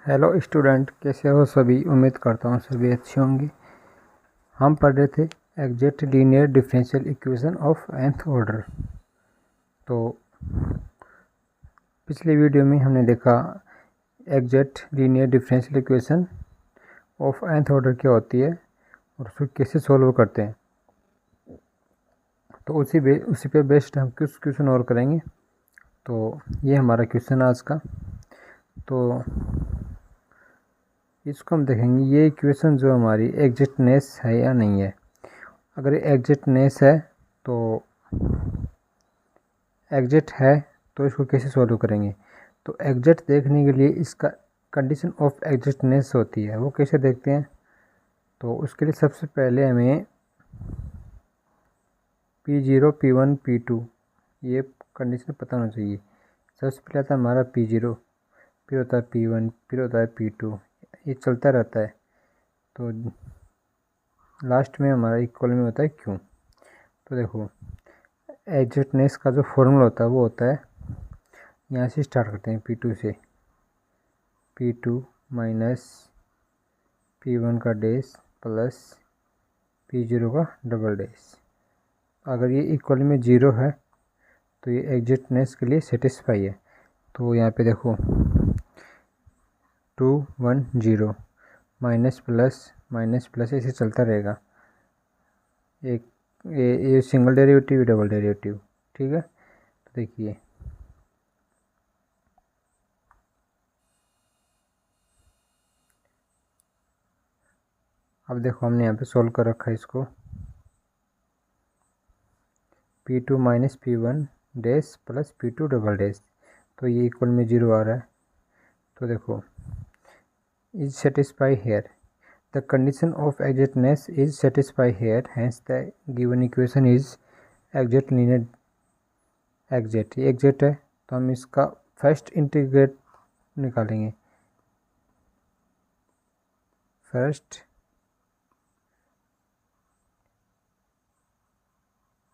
Hello student, कैसे हो सभी। उम्मीद करता हूँ सभी अच्छे होंगे। हम पढ़ रहे थे exact linear differential equation of nth order. तो पिछले वीडियो में हमने देखा exact linear differential equation of nth order क्या होती है और उसको कैसे सॉल्व करते हैं। तो उसी पे बेस्ड हम कुछ क्वेश्चन और करेंगे। तो ये हमारा क्वेश्चन आज का। तो इसको हम देखेंगे ये इक्वेशन जो हमारी एग्जैक्टनेस है या नहीं है। अगर ये एग्जैक्टनेस है तो एग्जैक्ट है तो इसको कैसे सॉल्व करेंगे। तो एग्जैक्ट देखने के लिए इसका कंडीशन ऑफ एग्जैक्टनेस होती है, वो कैसे देखते हैं। तो उसके लिए सबसे पहले हमें P0 P1 P2 ये कंडीशन पता होना चाहिए। सबसे पहले आता है हमारा P0, फिर होता है P1, फिर होता है P2, ये चलता रहता है। तो लास्ट में हमारा इक्वल में होता है Q। तो देखो एग्जैक्टनेस का जो फॉर्मूला होता है वो होता है, यहाँ से स्टार्ट करते हैं P2 से, P2 माइनस P1 का डेस प्लस P0 का डबल डेस। अगर ये इक्वल में 0 है तो ये एग्जैक्टनेस के लिए सेटिस्फाई है। तो यहाँ पे देखो 2 1 0 माइनस प्लस ऐसे चलता रहेगा। एक ये सिंगल डेरिवेटिव डबल डेरिवेटिव, ठीक है। तो देखिए अब देखो हमने यहाँ पे सोल्व कर रखा है इसको। P2 minus P1 dash plus P2 double dash, तो ये इक्वल में 0 आ रहा है। तो देखो is satisfy here, the condition of exactness is satisfy here, hence the given equation is exact linear. Exact ये एग्जैक्ट है तो हम इसका फर्स्ट इंटीग्रेट निकालेंगे। फर्स्ट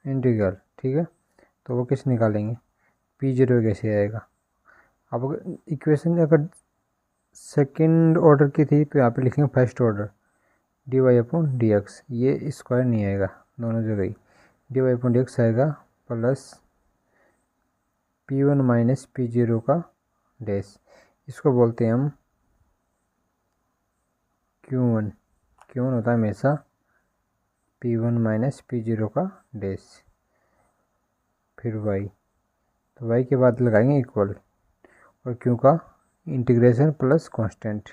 इंटीग्रल, ठीक है। तो वो कैसे निकालेंगे, P0 कैसे आएगा। अब इक्वेशन अगर सेकंड ऑर्डर की थी तो यहाँ पे लिखेंगे फर्स्ट ऑर्डर, dy/dx, ये स्क्वायर नहीं आएगा दोनों जगह ही, dy/dx आएगा प्लस P1 माइनस P0 का डैश, इसको बोलते हैं हम Q1। Q1 होता है हमेशा P1 माइनस P0 का डैश, फिर y, तो y के बाद लगाएंगे इक्वल और Q का इंटीग्रेशन प्लस कांस्टेंट।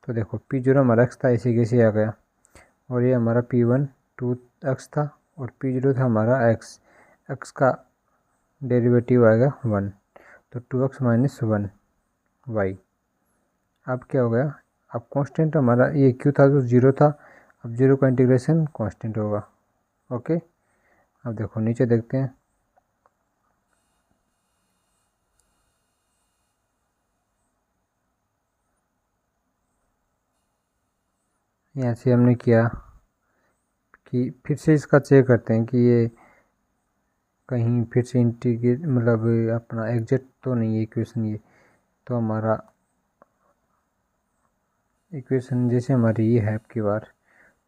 तो देखो P0 हमारा x था, ऐसे कैसे आ गया, और ये हमारा P1 2x था और P0 था हमारा x का डेरिवेटिव आएगा 1, तो 2x माइनस 1 y। अब क्या हो गया, अब कांस्टेंट हमारा ये Q था जो 0 था, अब 0 का इंटीग्रेशन कांस्टेंट होगा। ओके, अब देखो नीचे देखते हैं। यहाँ से हमने किया कि फिर से इसका चेक करते हैं कि ये कहीं फिर से इंटीग्रेट मतलब अपना एग्जैक्ट तो नहीं है इक्वेशन ये। तो हमारा इक्वेशन जैसे हमारी ये है आपकी बार,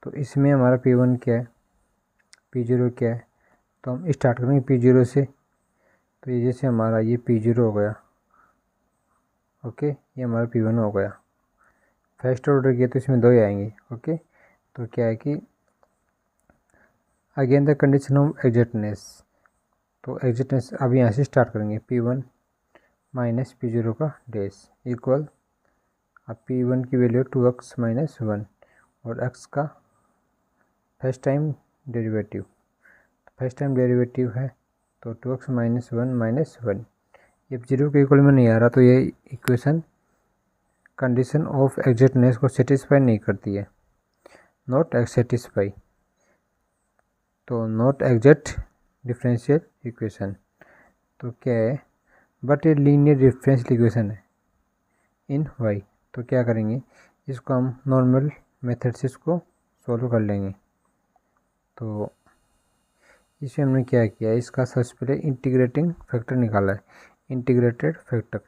तो इसमें हमारा P1 क्या है, P0 क्या है। तो हम स्टार्ट करेंगे P0 से। तो ये जैसे हमारा ये P0 हो गया, ओके, ये हमारा P1 हो गया। फर्स्ट ऑर्डर किया तो इसमें 2 ही आएंगे। ओके, तो क्या है कि again the condition of exactness, तो एग्जैक्टनेस अब यहाँ से स्टार्ट करेंगे P1 माइनस P0 का डैश इक्वल, अब P1 की वैल्यू 2x माइनस 1 और x का first time derivative, first time derivative है तो 2x माइनस 1 माइनस 1, जब 0 के इक्वल में नहीं आ रहा तो ये इक्वेशन कंडीशन ऑफ एग्जैक्टनेस को सेटिस्फाई नहीं करती है, नॉट सेटिस्फाई। तो नॉट एग्जैक्ट डिफरेंशियल इक्वेशन, तो क्या है, बट ये लीनियर डिफरेंशियल इक्वेशन है इन y। तो क्या करेंगे, इसको हम नॉर्मल मेथड से इसको सॉल्व कर लेंगे। तो इसमें हमने क्या किया, इसका सबसे पहले इंटीग्रेटिंग फैक्टर निकाला है, इंटीग्रेटेड फैक्टर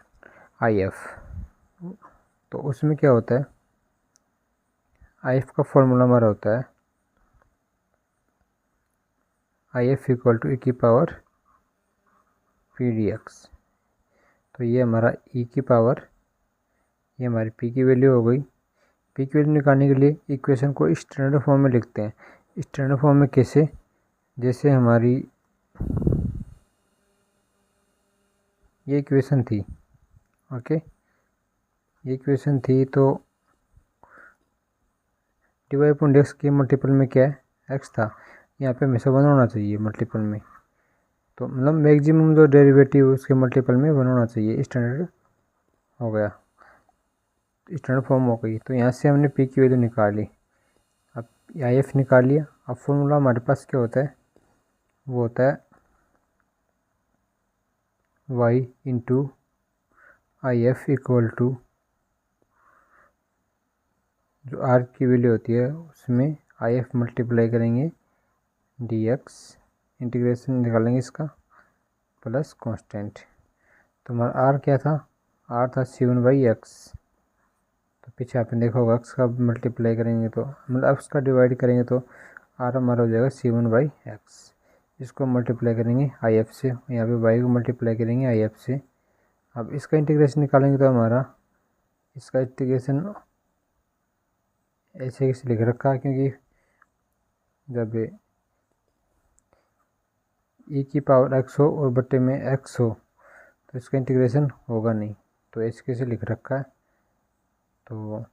IF। तो उसमें क्या होता है, आई एफ का फॉर्मूला हमारा होता है आई एफ इक्वल टू ई की पावर पी डी एक्स। तो ये हमारा ई की पावर, ये हमारी पी की वैल्यू हो गई। पी की वैल्यू निकालने के लिए इक्वेशन को स्टैंडर्ड फॉर्म में लिखते हैं। स्टैंडर्ड फॉर्म में कैसे, जैसे हमारी ये इक्वेशन थी, ओके, ये इक्वेशन थी, तो डिवाइड अपॉन एक्स के मल्टीपल में क्या है, एक्स था, यहाँ पे हमेशा 1 होना चाहिए मल्टीपल में। तो मतलब मैक्सिमम जो डेरिवेटिव उसके मल्टीपल में 1 होना चाहिए। स्टैंडर्ड हो गया, स्टैंडर्ड फॉर्म हो गई। तो यहाँ से हमने पी की वैल्यू निकाली, अब आई एफ निकाल लिया। अब फॉर्मूला हमारे पास क्या होता है, वो होता है y into I F equal to जो r की वैल्यू होती है उसमें आई एफ मल्टीप्लाई करेंगे डी एक्स, इंटीग्रेशन निकालेंगे इसका, प्लस कांस्टेंट। तो हमारा r क्या था, r था C1/x। तो पीछे आपने देखा होगा x का मल्टीप्लाई करेंगे तो मतलब x का डिवाइड करेंगे तो r हमारा हो जाएगा C1/x। इसको मल्टीप्लाई करेंगे आई एफ से, यहाँ पे y को मल्टीप्लाई करेंगे आई एफ से। अब इसका इंटीग्रेशन निकालेंगे तो हमारा इसका इंटीग्रेशन ऐसे कैसे लिख रखा है, क्योंकि जब ई की पावर एक्स हो और बट्टे में एक्स हो तो इसका इंटीग्रेशन होगा नहीं, तो ऐसे कैसे लिख रखा है। तो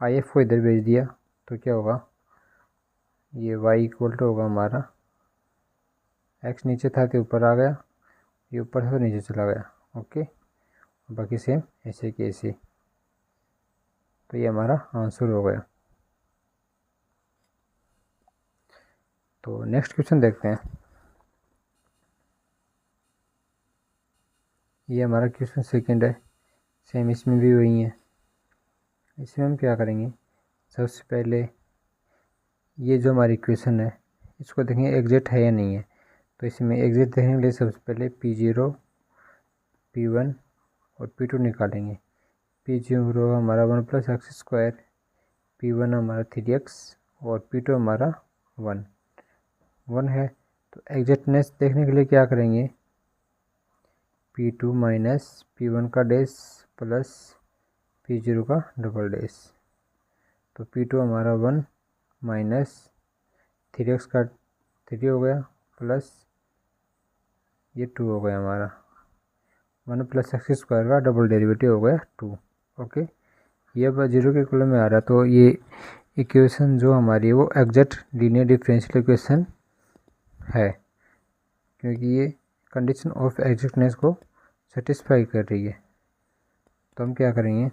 आई एफ को इधर भेज दिया तो क्या होगा, ये y इक्वल टू होगा हमारा, x नीचे था तो ऊपर आ गया, ये ऊपर था तो नीचे चला गया, ओके। बाकी सेम ऐसे के ऐसे। तो ये हमारा आंसर हो गया। तो नेक्स्ट क्वेश्चन देखते हैं। ये हमारा क्वेश्चन सेकंड है, सेम इसमें भी वही है। इसमें हम क्या करेंगे, सबसे पहले ये जो हमारी इक्वेशन है इसको देखेंगे एग्जैक्ट है या नहीं है। तो इसमें एग्जैक्ट देखने के लिए सबसे पहले P0, P1 और P2 निकालेंगे। P0 हमारा 1+x², P1 हमारा 3x और P2 हमारा 1 है। तो एग्जैक्टनेस देखने के लिए क्या करेंगे, P2 माइनस P1 का डैश प्लस P0 का डबल डैश। तो P2 हमारा 1 माइनस 3x का 3 हो गया प्लस ये 2 हो गया हमारा, 1+x² का डबल डेरिवेटिव हो गया 2, ओके। ये अब 0 के इक्वल में आ रहा है। तो ये इक्वेशन जो हमारी है वो एग्जैक्ट लीनियर डिफरेंशियल इक्वेशन है, क्योंकि ये कंडीशन ऑफ एग्जैक्टनेस को सेटिस्फाई कर रही है। तो हम क्या करेंगे,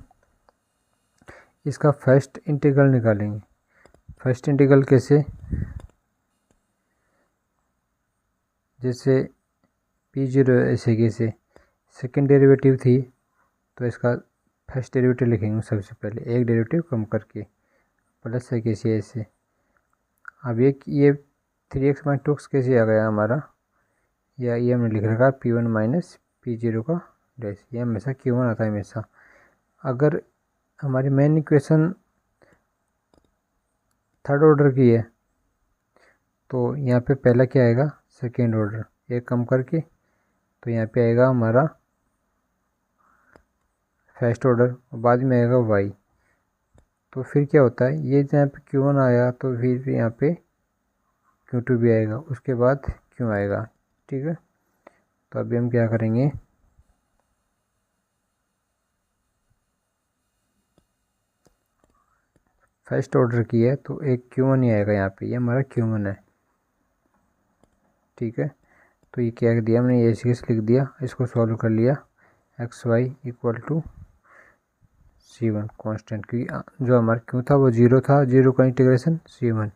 इसका फर्स्ट इंटीग्रल निकालेंगे। फर्स्ट इंटीग्रल कैसे, जैसे P0 ऐसे कैसे सेकेंड डेरिवेटिव थी तो इसका फर्स्ट डेरिवेटिव लिखेंगे सबसे पहले, एक डेरिवेटिव कम करके, प्लस है कैसे ऐसे। अब ये 3x माइनस 2x कैसे आ गया हमारा, या ये हमने लिख रखा P1 माइनस P0 का डैश। ये हमेशा Q1 आता है हमेशा। अगर हमारी मेन इक्वेशन थर्ड ऑर्डर की है तो यहाँ पे पहला क्या आएगा, सेकेंड ऑर्डर, ये कम करके तो यहाँ पे आएगा हमारा फर्स्ट ऑर्डर और बाद में आएगा y। तो फिर क्या होता है, ये जहाँ पे Q1 आया तो फिर यहाँ पे Q2 भी आएगा, उसके बाद Q आएगा, ठीक है। तो अभी हम क्या करेंगे, फर्स्ट ऑर्डर की है तो एक Q1 ही आएगा यहाँ पे, ये हमारा Q1 है, ठीक है। तो ये क्या दिया हमने, ये ऐसे लिख दिया, इसको सॉल्व कर लिया, xy equal to C1 constant की, जो हमारा Q था वो 0 था, 0 का इंटीग्रेशन C1।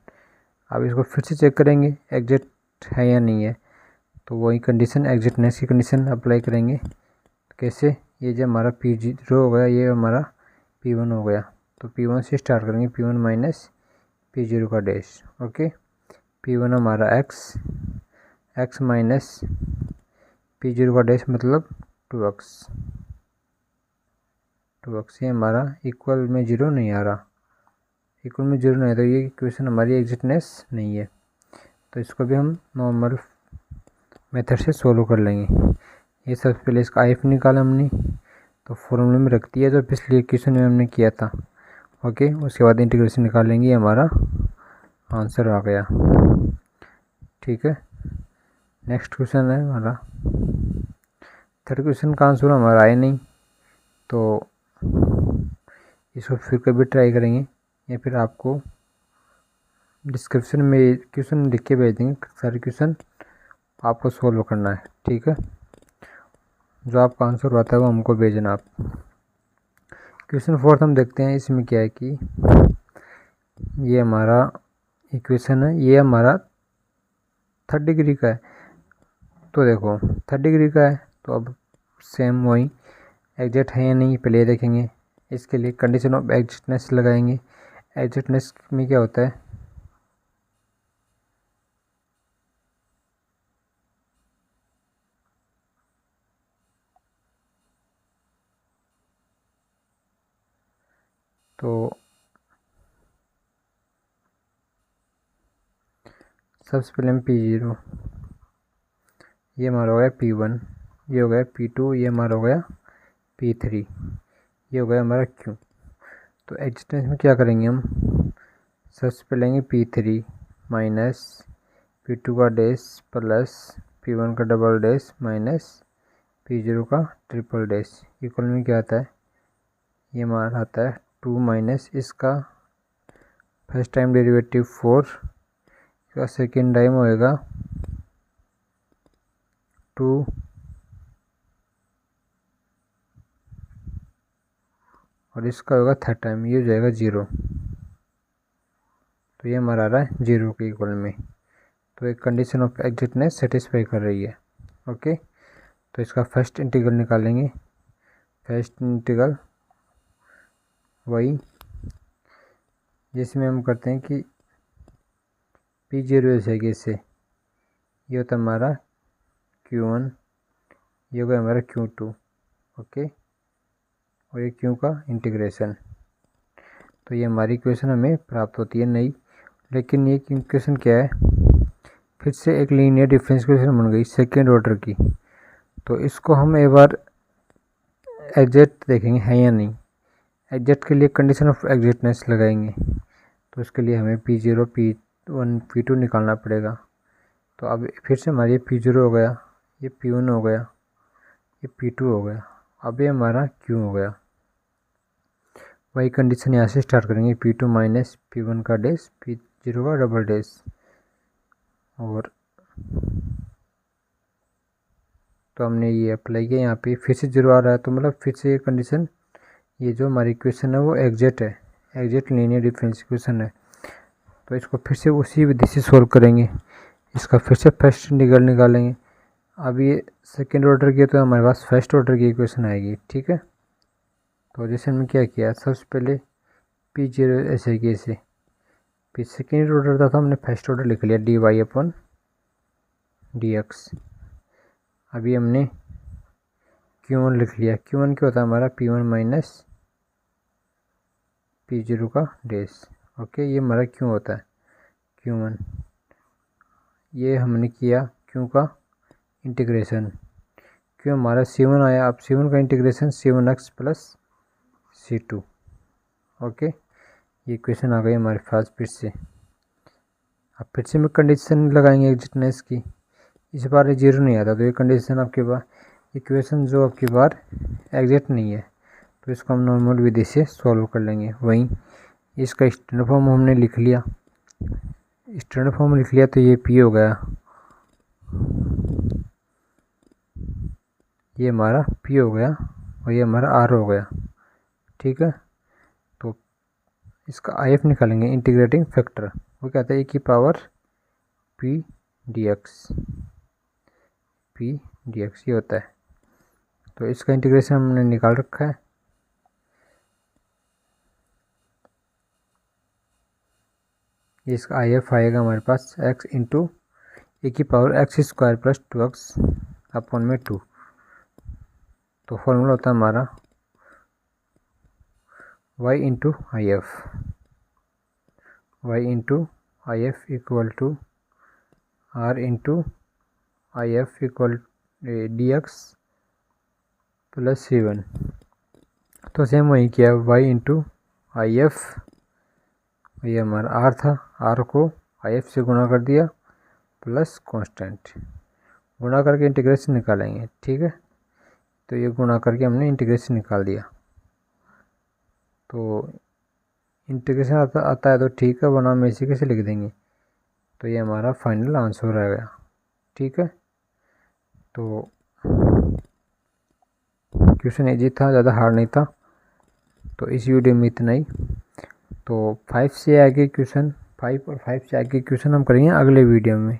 अब इसको फिर से चेक करेंगे एग्जैक्ट है या नहीं है। तो वही कंडीशन एग्जैक्टनेस की कंडीशन अप्लाई करेंगे। कैसे, ये जो हमारा P0 हो गया ये हमारा P1 हो गया, तो P1 से स्टार्ट करेंगे, P1 माइनस P0 का डैश, ओके। P1 हमारा x माइनस P0 का डैश मतलब 2x, 2x, ये हमारा इक्वल में 0 नहीं आ रहा, इक्वल में 0 नहीं है तो ये इक्वेशन हमारी एग्जिटनेस नहीं है। तो इसको भी हम नॉर्मल मेथड से सोल्व कर लेंगे। ये सबसे पहले इसका आईएफ निकाला हमने, तो फॉर्मूले में रख दिया जो पिछले इक्वेशन में हमने किया था। ओके, उसके बाद इंटीग्रेशन निकाल लेंगे, हमारा आंसर आ गया। ठीक है, नेक्स्ट क्वेश्चन है हमारा थर्ड क्वेश्चन का आंसर हमारा आया नहीं, तो इसको फिर कभी ट्राई करेंगे या फिर आपको डिस्क्रिप्शन में क्वेश्चन लिख के भेज देंगे, सारे क्वेश्चन आपको सोल्व करना है। ठीक है, जो आपका आंसर होता है वो हमको भेजना आप। क्वेश्चन फोर्थ हम देखते हैं, इसमें क्या है कि ये हमारा इक्वेशन है, ये हमारा 3rd डिग्री का है। तो देखो 3rd डिग्री का है, तो अब सेम वही एग्जैक्ट है या नहीं पहले देखेंगे। इसके लिए कंडीशन ऑफ एग्जैक्टनेस लगाएंगे। एग्जैक्टनेस में क्या होता है, तो सबसे पहले हम P0, ये हमारा हो गया P1, ये हो गया P2, ये हमारा हो गया P3, ये हो गया हमारा Q। तो एग्जिस्टेंस में क्या करेंगे हम, सबसे पहले लेंगे P3 माइनस P2 का डैश प्लस P1 का डबल डैश माइनस P0 का ट्रिपल डैश, इक्वल में क्या आता है, ये हमारा आता है 2 माइनस इसका फर्स्ट टाइम डेरिवेटिव 4 का सेकेंड टाइम होएगा 2 और इसका होगा थर्ड टाइम, ये हो जाएगा 0। तो ये हमारा आ रहा है 0 के इक्वल में। तो एक कंडीशन ऑफ एग्जैक्टनेस सेटिस्फाई कर रही है। ओके, तो इसका फर्स्ट इंटीग्रल निकालेंगे। फर्स्ट इंटीग्रल वही जिसमें हम करते हैं कि P0 ऐसे कैसे, ये होता है हमारा Q1, ये होगा हमारा Q2। ओके, और ये Q का इंटीग्रेशन। तो ये हमारी इक्वेशन हमें प्राप्त होती है नहीं, लेकिन ये इक्वेशन क्या है, फिर से एक लीनियर डिफरेंस इक्वेशन बन गई सेकेंड ऑर्डर की। तो इसको हम एक बार एग्जैक्ट देखेंगे है या नहीं। एग्जैक्ट के लिए कंडीशन ऑफ एग्जैक्टनेस लगाएंगे, तो इसके लिए हमें P0 P1 P2 निकालना पड़ेगा। तो अब फिर से हमारी P0 हो गया, ये P1 हो गया, ये P2 हो गया, अब ये हमारा Q हो गया। वही कंडीशन यहाँ से स्टार्ट करेंगे, P2 माइनस P1 का डैश P0 का डबल डैश, और तो हमने ये अप्लाई किया, यहाँ पे फिर से 0 आ रहा है, तो मतलब फिर से ये कंडीशन, ये जो हमारी इक्वेशन है वो एग्जैक्ट है, एग्जैक्ट लीनियर डिफरेंस इक्वेशन है। तो इसको फिर से उसी विधि से सोल्व करेंगे। इसका फिर से फर्स्ट इंटीग्रल निकालेंगे। अब ये सेकेंड ऑर्डर की, तो हमारे पास फर्स्ट ऑर्डर की इक्वेशन आएगी। ठीक है, तो जैसे हमने क्या किया, सबसे पहले P0 ऐसे कैसे, फिर सेकेंड ऑर्डर था तो हमने फर्स्ट ऑर्डर लिख लिया dy/dx। अभी हमने Q1 लिख लिया। Q1 क्या होता है हमारा P1 माइनस P0 का डैश। ओके, ये हमारा Q होता है Q1। ये हमने किया Q का इंटीग्रेशन, Q हमारा C1 आया। अब C1 का integration C1x plus C2। Okay, ये इक्वेशन आ गई हमारे पास फिर से। अब फिर से में कंडीशन लगाएंगे एग्जैक्टनेस की। इस बार ये 0 नहीं आता, तो ये कंडीशन आपके पास इक्वेशन जो आपकी बार एग्जैक्ट नहीं है, तो इसको हम नॉर्मल विधि से सॉल्व कर लेंगे। वहीं इसका स्टैंडर्ड फॉर्म हमने लिख लिया, स्टैंडर्ड फॉर्म लिख लिया, तो ये P हो गया, ये हमारा P हो गया और ये हमारा R हो गया। ठीक है, तो इसका IF निकालेंगे, इंटीग्रेटिंग फैक्टर। वो कहता है e⁻P dx ये होता है। तो इसका इंटीग्रेशन हमने निकाल रखा है। इसका IF आएगा हमारे पास x into e⁻x² plus 2x upon में 2। तो फॉर्मूला होता है हमारा Y into I F equal to R into I F equal D X plus C1। तो सेम वही किया, वाई इंटू आई एफ, ये हमारा आर था, आर को आई एफ से गुणा कर दिया प्लस कांस्टेंट, गुणा करके इंटीग्रेशन निकालेंगे, ठीक है। तो ये गुणा करके हमने इंटीग्रेशन निकाल दिया। तो इंटीग्रेशन आता है तो ठीक है, वरना हम इसी कैसे लिख देंगे। तो ये हमारा फाइनल आंसर रहेगा, ठीक है। तो क्वेश्चन इजी था, ज़्यादा हार्ड नहीं था। तो इस वीडियो में इतना ही। तो 5 से आगे क्वेश्चन, 5 और 5 से आगे क्वेश्चन हम करेंगे अगले वीडियो में।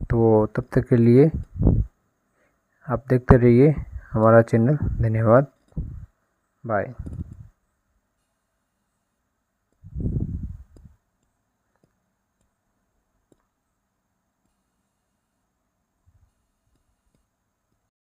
तो तब तक के लिए आप देखते रहिए हमारा चैनल। धन्यवाद, बाय।